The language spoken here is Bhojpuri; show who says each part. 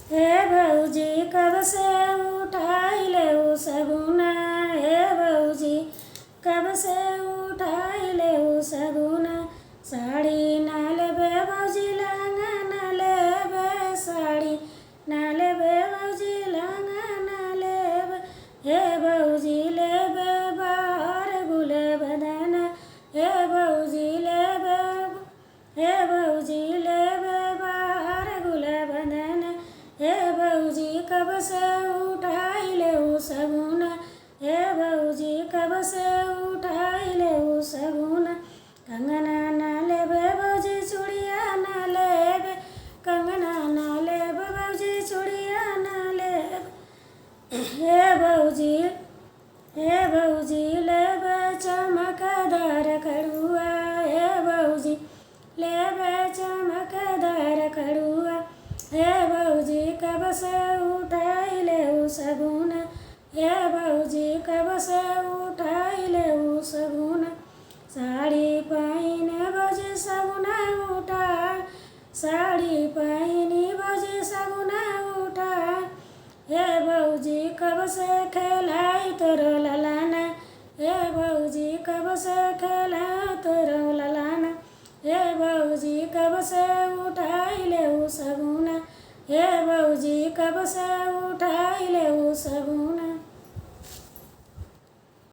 Speaker 1: हे भौजी कब से उठाई ले उ सगुना, हे भौजी कब से उठाई ले उ सगुना। साड़ी ना लेबे भौजी लहंगा ना लेबे, साड़ी ना लेबे भौजी लहंगा ना लेबे। हे भौजी लेबे बाहर गुले बदना, हे भौजी लेबे, हे भौजी लेबे बाहर गुले बदना। हे भौजी कब से उठाई ले उ सगुना, हे भौजी कब से उठाई ले उ सगुना। कंगना ना लेबे भौजी चूड़िया ना लेबे, कंगना ना लेबे भौजी चूड़िया ना लेबे। हे भौजी, हे भौजी लेबे चमकदार कड़ुआ, हे भौजी लेबे चमकदार कड़ुआ। हे भौजी कब से उठाई ले उ सगुना, हे भौजी कब से उठाई ले उ सगुना। साड़ी पहिन भौजी सगुना उठा, साड़ी पहिनी भौजी सगुना उठा। हे भौजी कब से खेलाई तोरो ललाना, हे भौजी कब से खेलाई तोरो ललाना। हे भौजी कब से उठाई ले उ सगुना, हे भौजी कब से उठाई ले उ सगुना।